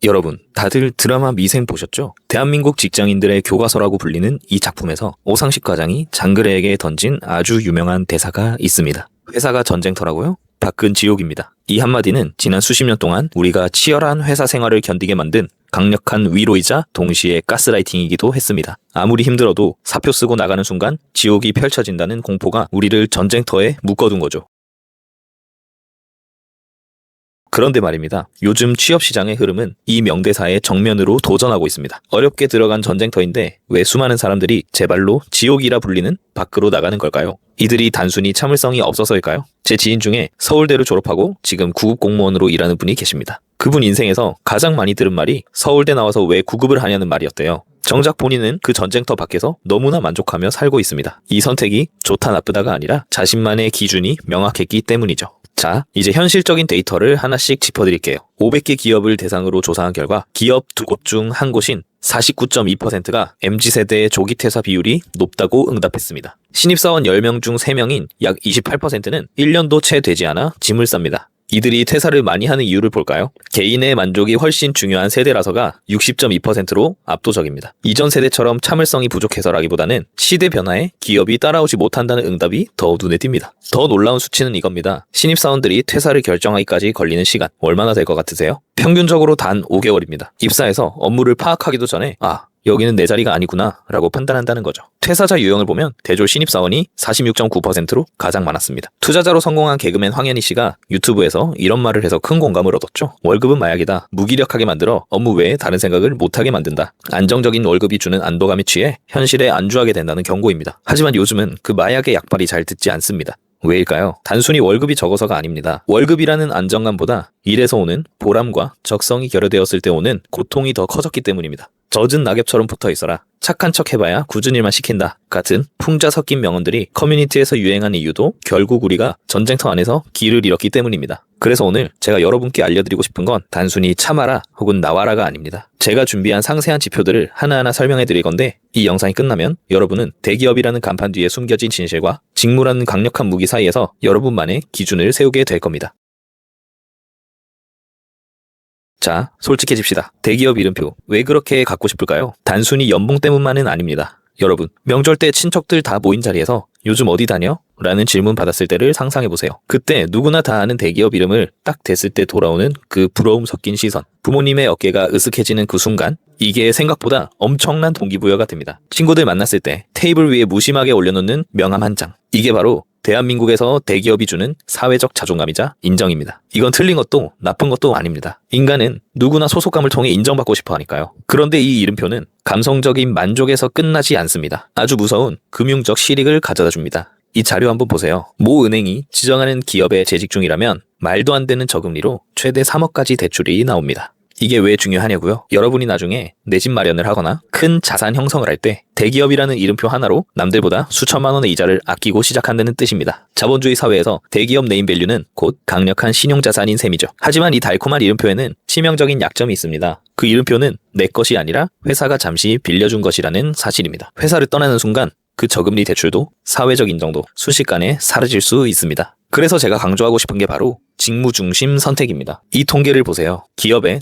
여러분, 다들 드라마 미생 보셨죠? 대한민국 직장인들의 교과서라고 불리는 이 작품에서 오상식 과장이 장그래에게 던진 아주 유명한 대사가 있습니다. 회사가 전쟁터라고요? 밖은 지옥입니다. 이 한마디는 지난 수십 년 동안 우리가 치열한 회사 생활을 견디게 만든 강력한 위로이자 동시에 가스라이팅이기도 했습니다. 아무리 힘들어도 사표 쓰고 나가는 순간 지옥이 펼쳐진다는 공포가 우리를 전쟁터에 묶어둔 거죠. 그런데 말입니다. 요즘 취업시장의 흐름은 이 명대사의 정면으로 도전하고 있습니다. 어렵게 들어간 전쟁터인데 왜 수많은 사람들이 제 발로 지옥이라 불리는 밖으로 나가는 걸까요? 이들이 단순히 참을성이 없어서일까요? 제 지인 중에 서울대를 졸업하고 지금 구급 공무원으로 일하는 분이 계십니다. 그분 인생에서 가장 많이 들은 말이 서울대 나와서 왜 구급을 하냐는 말이었대요. 정작 본인은 그 전쟁터 밖에서 너무나 만족하며 살고 있습니다. 이 선택이 좋다 나쁘다가 아니라 자신만의 기준이 명확했기 때문이죠. 자, 이제 현실적인 데이터를 하나씩 짚어드릴게요. 500개 기업을 대상으로 조사한 결과 기업 2곳 중 한 곳인 49.2%가 MZ세대의 조기 퇴사 비율이 높다고 응답했습니다. 신입사원 10명 중 3명인 약 28%는 1년도 채 되지 않아 짐을 쌉니다. 이들이 퇴사를 많이 하는 이유를 볼까요? 개인의 만족이 훨씬 중요한 세대라서가 60.2%로 압도적입니다. 이전 세대처럼 참을성이 부족해서라기보다는 시대 변화에 기업이 따라오지 못한다는 응답이 더 눈에 띕니다. 더 놀라운 수치는 이겁니다. 신입사원들이 퇴사를 결정하기까지 걸리는 시간 얼마나 될 것 같으세요? 평균적으로 단 5개월입니다. 입사해서 업무를 파악하기도 전에 여기는 내 자리가 아니구나 라고 판단한다는 거죠. 퇴사자 유형을 보면 대졸 신입사원이 46.9%로 가장 많았습니다. 투자자로 성공한 개그맨 황현희 씨가 유튜브에서 이런 말을 해서 큰 공감을 얻었죠. 월급은 마약이다. 무기력하게 만들어 업무 외에 다른 생각을 못하게 만든다. 안정적인 월급이 주는 안도감에 취해 현실에 안주하게 된다는 경고입니다. 하지만 요즘은 그 마약의 약발이 잘 듣지 않습니다. 왜일까요? 단순히 월급이 적어서가 아닙니다. 월급이라는 안정감보다 일에서 오는 보람과 적성이 결여되었을 때 오는 고통이 더 커졌기 때문입니다. 젖은 낙엽처럼 붙어있어라. 착한 척 해봐야 굳은 일만 시킨다. 같은 풍자 섞인 명언들이 커뮤니티에서 유행한 이유도 결국 우리가 전쟁터 안에서 길을 잃었기 때문입니다. 그래서 오늘 제가 여러분께 알려드리고 싶은 건 단순히 참아라 혹은 나와라가 아닙니다. 제가 준비한 상세한 지표들을 하나하나 설명해 드릴 건데 이 영상이 끝나면 여러분은 대기업이라는 간판 뒤에 숨겨진 진실과 직무라는 강력한 무기 사이에서 여러분만의 기준을 세우게 될 겁니다. 자, 솔직해집시다. 대기업 이름표 왜 그렇게 갖고 싶을까요? 단순히 연봉 때문만은 아닙니다. 여러분, 명절 때 친척들 다 모인 자리에서 요즘 어디 다녀? 라는 질문 받았을 때를 상상해보세요. 그때 누구나 다 아는 대기업 이름을 딱 댔을 때 돌아오는 그 부러움 섞인 시선, 부모님의 어깨가 으쓱해지는 그 순간, 이게 생각보다 엄청난 동기부여가 됩니다. 친구들 만났을 때 테이블 위에 무심하게 올려놓는 명함 한 장, 이게 바로 대한민국에서 대기업이 주는 사회적 자존감이자 인정입니다. 이건 틀린 것도 나쁜 것도 아닙니다. 인간은 누구나 소속감을 통해 인정받고 싶어 하니까요. 그런데 이 이름표는 감성적인 만족에서 끝나지 않습니다. 아주 무서운 금융적 실익을 가져다 줍니다. 이 자료 한번 보세요. 모 은행이 지정하는 기업에 재직 중이라면 말도 안 되는 저금리로 최대 3억까지 대출이 나옵니다. 이게 왜 중요하냐고요? 여러분이 나중에 내 집 마련을 하거나 큰 자산 형성을 할 때 대기업이라는 이름표 하나로 남들보다 수천만 원의 이자를 아끼고 시작한다는 뜻입니다. 자본주의 사회에서 대기업 네임밸류는 곧 강력한 신용자산인 셈이죠. 하지만 이 달콤한 이름표에는 치명적인 약점이 있습니다. 그 이름표는 내 것이 아니라 회사가 잠시 빌려준 것이라는 사실입니다. 회사를 떠나는 순간 그 저금리 대출도 사회적 인정도 순식간에 사라질 수 있습니다. 그래서 제가 강조하고 싶은 게 바로 직무 중심 선택입니다. 이 통계를 보세요. 기업의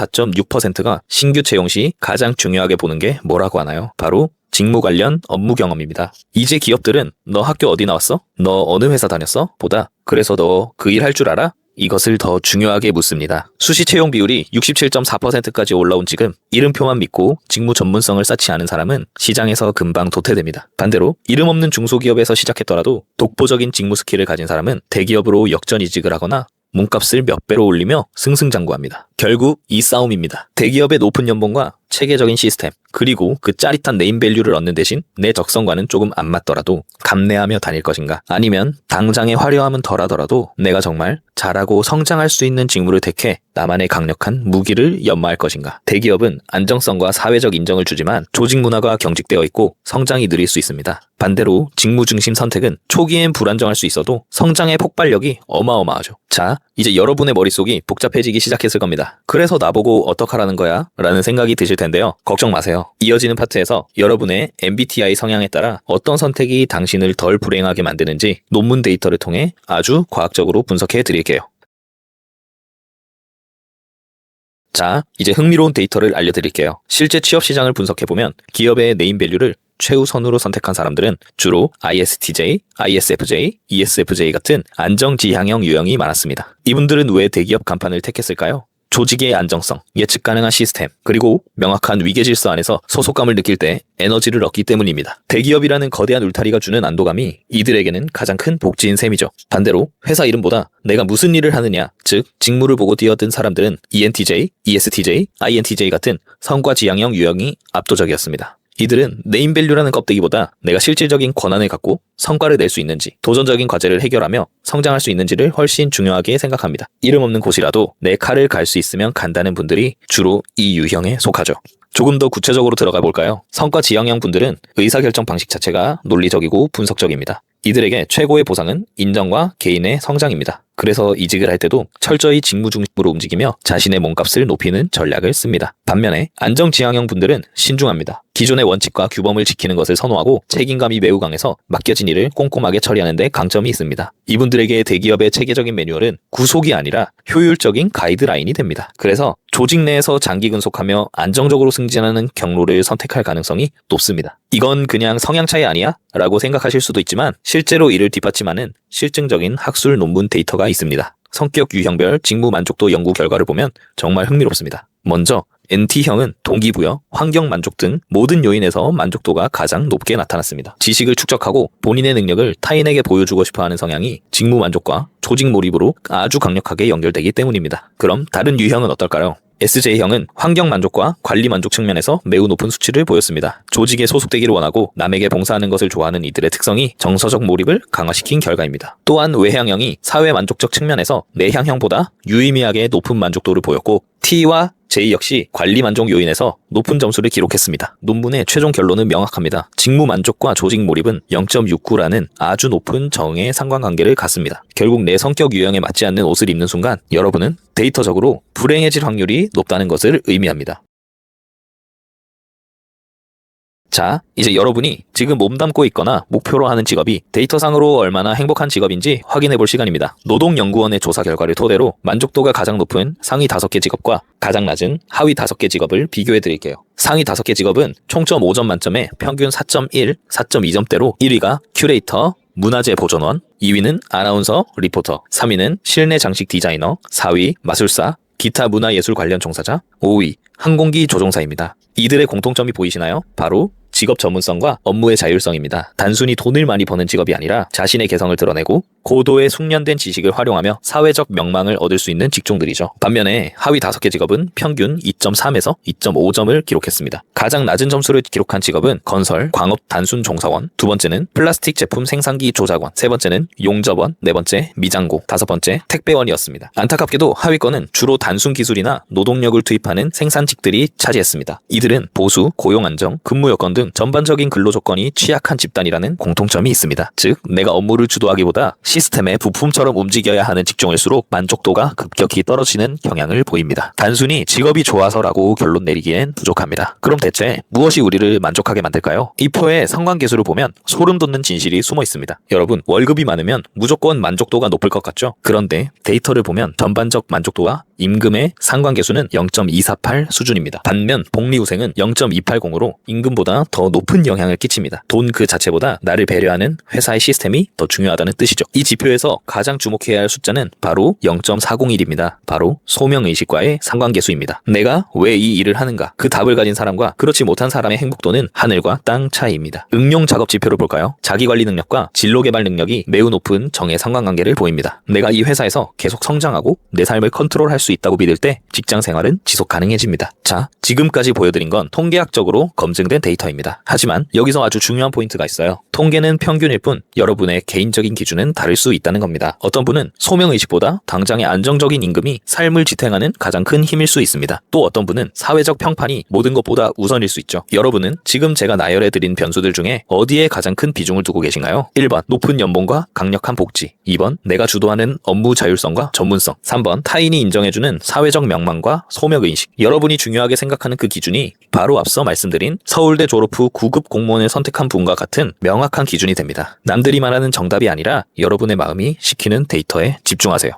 74.6%가 신규 채용 시 가장 중요하게 보는 게 뭐라고 하나요? 바로 직무 관련 업무 경험입니다. 이제 기업들은 너 학교 어디 나왔어? 너 어느 회사 다녔어? 보다 그래서 너 그 일 할 줄 알아? 이것을 더 중요하게 묻습니다. 수시 채용 비율이 67.4%까지 올라온 지금 이름표만 믿고 직무 전문성을 쌓지 않은 사람은 시장에서 금방 도태됩니다. 반대로 이름 없는 중소기업에서 시작했더라도 독보적인 직무 스킬을 가진 사람은 대기업으로 역전 이직을 하거나 몸값을 몇 배로 올리며 승승장구합니다. 결국 이 싸움입니다. 대기업의 높은 연봉과 체계적인 시스템, 그리고 그 짜릿한 네임밸류를 얻는 대신 내 적성과는 조금 안 맞더라도 감내하며 다닐 것인가? 아니면 당장의 화려함은 덜하더라도 내가 정말 잘하고 성장할 수 있는 직무를 택해 나만의 강력한 무기를 연마할 것인가? 대기업은 안정성과 사회적 인정을 주지만 조직 문화가 경직되어 있고 성장이 느릴 수 있습니다. 반대로 직무 중심 선택은 초기엔 불안정할 수 있어도 성장의 폭발력이 어마어마하죠. 자, 이제 여러분의 머릿속이 복잡해지기 시작했을 겁니다. 그래서 나보고 어떡하라는 거야? 라는 생각이 드실 텐데요. 걱정 마세요. 이어지는 파트에서 여러분의 MBTI 성향에 따라 어떤 선택이 당신을 덜 불행하게 만드는지 논문 데이터를 통해 아주 과학적으로 분석해 드릴게요. 자, 이제 흥미로운 데이터를 알려드릴게요. 실제 취업 시장을 분석해보면 기업의 네임밸류를 최우선으로 선택한 사람들은 주로 ISTJ, ISFJ, ESFJ 같은 안정지향형 유형이 많았습니다. 이분들은 왜 대기업 간판을 택했을까요? 조직의 안정성, 예측 가능한 시스템, 그리고 명확한 위계 질서 안에서 소속감을 느낄 때 에너지를 얻기 때문입니다. 대기업이라는 거대한 울타리가 주는 안도감이 이들에게는 가장 큰 복지인 셈이죠. 반대로 회사 이름보다 내가 무슨 일을 하느냐, 즉 직무를 보고 뛰어든 사람들은 ENTJ, ESTJ, INTJ 같은 성과 지향형 유형이 압도적이었습니다. 이들은 네임밸류라는 껍데기보다 내가 실질적인 권한을 갖고 성과를 낼 수 있는지, 도전적인 과제를 해결하며 성장할 수 있는지를 훨씬 중요하게 생각합니다. 이름 없는 곳이라도 내 칼을 갈 수 있으면 간다는 분들이 주로 이 유형에 속하죠. 조금 더 구체적으로 들어가 볼까요? 성과 지향형 분들은 의사결정 방식 자체가 논리적이고 분석적입니다. 이들에게 최고의 보상은 인정과 개인의 성장입니다. 그래서 이직을 할 때도 철저히 직무 중심으로 움직이며 자신의 몸값을 높이는 전략을 씁니다. 반면에 안정지향형 분들은 신중합니다. 기존의 원칙과 규범을 지키는 것을 선호하고 책임감이 매우 강해서 맡겨진 일을 꼼꼼하게 처리하는 데 강점이 있습니다. 이분들에게 대기업의 체계적인 매뉴얼은 구속이 아니라 효율적인 가이드라인이 됩니다. 그래서 조직 내에서 장기 근속하며 안정적으로 승진하는 경로를 선택할 가능성이 높습니다. 이건 그냥 성향 차이 아니야? 라고 생각하실 수도 있지만 실제로 이를 뒷받침하는 실증적인 학술 논문 데이터가 있습니다. 성격 유형별 직무 만족도 연구 결과를 보면 정말 흥미롭습니다. 먼저 NT형은 동기부여, 환경 만족 등 모든 요인에서 만족도가 가장 높게 나타났습니다. 지식을 축적하고 본인의 능력을 타인에게 보여주고 싶어하는 성향이 직무 만족과 조직 몰입으로 아주 강력하게 연결되기 때문입니다. 그럼 다른 유형은 어떨까요? SJ형은 환경 만족과 관리 만족 측면에서 매우 높은 수치를 보였습니다. 조직에 소속되기를 원하고 남에게 봉사하는 것을 좋아하는 이들의 특성이 정서적 몰입을 강화시킨 결과입니다. 또한 외향형이 사회 만족적 측면에서 내향형보다 유의미하게 높은 만족도를 보였고 T와 J 역시 관리 만족 요인에서 높은 점수를 기록했습니다. 논문의 최종 결론은 명확합니다. 직무 만족과 조직 몰입은 0.69라는 아주 높은 정의 상관관계를 갖습니다. 결국 내 성격 유형에 맞지 않는 옷을 입는 순간 여러분은 데이터적으로 불행해질 확률이 높다는 것을 의미합니다. 자, 이제 여러분이 지금 몸담고 있거나 목표로 하는 직업이 데이터상으로 얼마나 행복한 직업인지 확인해 볼 시간입니다. 노동연구원의 조사 결과를 토대로 만족도가 가장 높은 상위 5개 직업과 가장 낮은 하위 5개 직업을 비교해 드릴게요. 상위 5개 직업은 총점 5점 만점에 평균 4.1, 4.2점대로 1위가 큐레이터, 문화재 보존원, 2위는 아나운서, 리포터, 3위는 실내 장식 디자이너, 4위 마술사, 기타 문화예술 관련 종사자, 5위 항공기 조종사입니다. 이들의 공통점이 보이시나요? 바로 직업 전문성과 업무의 자율성입니다. 단순히 돈을 많이 버는 직업이 아니라 자신의 개성을 드러내고 고도의 숙련된 지식을 활용하며 사회적 명망을 얻을 수 있는 직종들이죠. 반면에 하위 5개 직업은 평균 2.3에서 2.5점을 기록했습니다. 가장 낮은 점수를 기록한 직업은 건설, 광업 단순 종사원, 두 번째는 플라스틱 제품 생산기 조작원, 세 번째는 용접원, 네 번째 미장고, 다섯 번째 택배원이었습니다. 안타깝게도 하위권은 주로 단순 기술이나 노동력을 투입하는 생산직들이 차지했습니다. 이들은 보수, 고용 안정, 근무 여건 등 전반적인 근로 조건이 취약한 집단이라는 공통점이 있습니다. 즉, 내가 업무를 주도하기보다 시스템의 부품처럼 움직여야 하는 직종일수록 만족도가 급격히 떨어지는 경향을 보입니다. 단순히 직업이 좋아서라고 결론 내리기엔 부족합니다. 그럼 대체 무엇이 우리를 만족하게 만들까요? 이 표의 상관계수를 보면 소름 돋는 진실이 숨어 있습니다. 여러분, 월급이 많으면 무조건 만족도가 높을 것 같죠? 그런데 데이터를 보면 전반적 만족도와 임금의 상관계수는 0.248 수준입니다. 반면 복리후생은 0.280으로 임금보다 더 높은 영향을 끼칩니다. 돈 그 자체보다 나를 배려하는 회사의 시스템이 더 중요하다는 뜻이죠. 이 지표에서 가장 주목해야 할 숫자는 바로 0.401입니다. 바로 소명의식과의 상관계수입니다. 내가 왜 이 일을 하는가? 그 답을 가진 사람과 그렇지 못한 사람의 행복도는 하늘과 땅 차이입니다. 응용 작업 지표를 볼까요? 자기관리 능력과 진로개발 능력이 매우 높은 정의 상관관계를 보입니다. 내가 이 회사에서 계속 성장하고 내 삶을 컨트롤할 수 있다고 믿을 때 직장 생활은 지속 가능해집니다. 자, 지금까지 보여드린 건 통계학적으로 검증된 데이터입니다. 하지만 여기서 아주 중요한 포인트가 있어요. 통계는 평균일 뿐 여러분의 개인적인 기준은 다를 수 있다는 겁니다. 어떤 분은 소명의식보다 당장의 안정적인 임금이 삶을 지탱하는 가장 큰 힘일 수 있습니다. 또 어떤 분은 사회적 평판이 모든 것보다 우선일 수 있죠. 여러분은 지금 제가 나열해드린 변수들 중에 어디에 가장 큰 비중을 두고 계신가요? 1번 높은 연봉과 강력한 복지, 2번 내가 주도하는 업무 자율성과 전문성, 3번 타인이 인정해주는 사회적 명망과 소명의식. 여러분이 중요하게 생각하는 그 기준이 바로 앞서 말씀드린 서울대 졸업 후 9급 공무원을 선택한 분과 같은 명확한 기준이 됩니다. 남들이 말하는 정답이 아니라 여러분의 마음이 시키는 데이터에 집중하세요.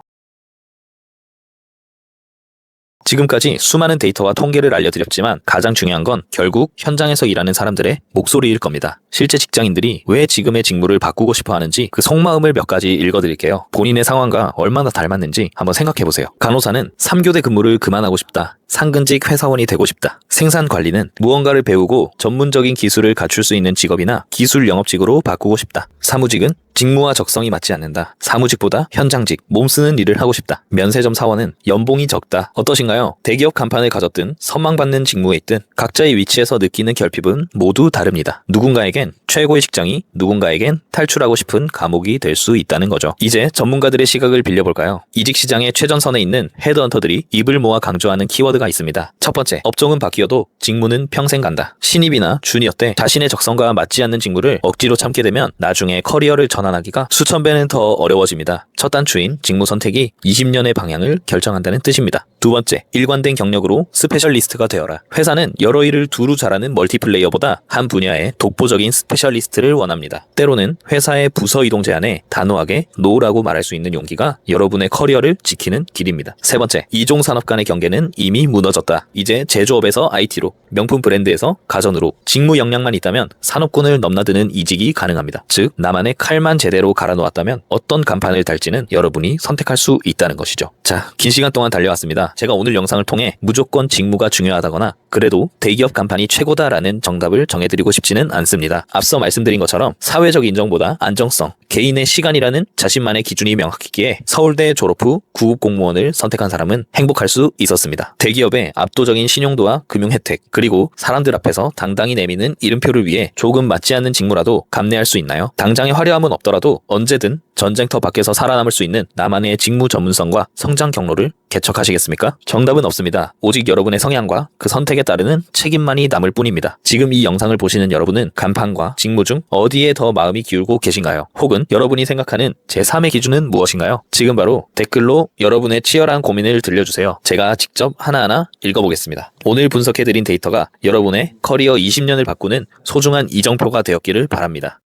지금까지 수많은 데이터와 통계를 알려드렸지만 가장 중요한 건 결국 현장에서 일하는 사람들의 목소리일 겁니다. 실제 직장인들이 왜 지금의 직무를 바꾸고 싶어 하는지 그 속마음을 몇 가지 읽어드릴게요. 본인의 상황과 얼마나 닮았는지 한번 생각해보세요. 간호사는 3교대 근무를 그만하고 싶다. 상근직 회사원이 되고 싶다. 생산관리는 무언가를 배우고 전문적인 기술을 갖출 수 있는 직업이나 기술 영업직으로 바꾸고 싶다. 사무직은 직무와 적성이 맞지 않는다. 사무직보다 현장직, 몸 쓰는 일을 하고 싶다. 면세점 사원은 연봉이 적다. 어떠신가요? 대기업 간판을 가졌든 선망받는 직무에 있든 각자의 위치에서 느끼는 결핍은 모두 다릅니다. 누군가에겐 최고의 직장이 누군가에겐 탈출하고 싶은 감옥이 될 수 있다는 거죠. 이제 전문가들의 시각을 빌려볼까요? 이직 시장의 최전선에 있는 헤드헌터들이 입을 모아 강조하는 키워드가 있습니다. 첫 번째, 업종은 바뀌어도 직무는 평생 간다. 신입이나 주니어 때 자신의 적성과 맞지 않는 직무를 억지로 참게 되면 나중에 커리어를 전환하기가 수천 배는 더 어려워집니다. 첫 단추인 직무 선택이 20년의 방향을 결정한다는 뜻입니다. 두 번째, 일관된 경력으로 스페셜리스트가 되어라. 회사는 여러 일을 두루 잘하는 멀티플레이어보다 한 분야의 독보적인 스페셜리스트를 원합니다. 때로는 회사의 부서 이동 제한에 단호하게 노라고 말할 수 있는 용기가 여러분의 커리어를 지키는 길입니다. 세 번째, 이종 산업 간의 경계는 이미 무너졌다. 이제 제조업에서 IT로, 명품 브랜드에서 가전으로 직무 역량만 있다면 산업군을 넘나드는 이직이 가능합니다. 즉, 나만의 칼만 제대로 갈아놓았다면 어떤 간판을 달지는 여러분이 선택할 수 있다는 것이죠. 자, 긴 시간 동안 달려왔습니다. 제가 오늘 영상을 통해 무조건 직무가 중요하다거나 그래도 대기업 간판이 최고다라는 정답을 정해드리고 싶지는 않습니다. 앞서 말씀드린 것처럼 사회적 인정보다 안정성, 개인의 시간이라는 자신만의 기준이 명확했기에 서울대 졸업 후 구급 공무원을 선택한 사람은 행복할 수 있었습니다. 대기업의 압도적인 신용도와 금융 혜택, 그리고 사람들 앞에서 당당히 내미는 이름표를 위해 조금 맞지 않는 직무라도 감내할 수 있나요? 당장의 화려함은 없더라도 언제든 전쟁터 밖에서 살아남을 수 있는 나만의 직무 전문성과 성장 경로를 개척하시겠습니까? 정답은 없습니다. 오직 여러분의 성향과 그 선택에 따르는 책임만이 남을 뿐입니다. 지금 이 영상을 보시는 여러분은 간판과 직무 중 어디에 더 마음이 기울고 계신가요? 혹은 여러분이 생각하는 제3의 기준은 무엇인가요? 지금 바로 댓글로 여러분의 치열한 고민을 들려주세요. 제가 직접 하나하나 읽어보겠습니다. 오늘 분석해드린 데이터가 여러분의 커리어 20년을 바꾸는 소중한 이정표가 되었기를 바랍니다.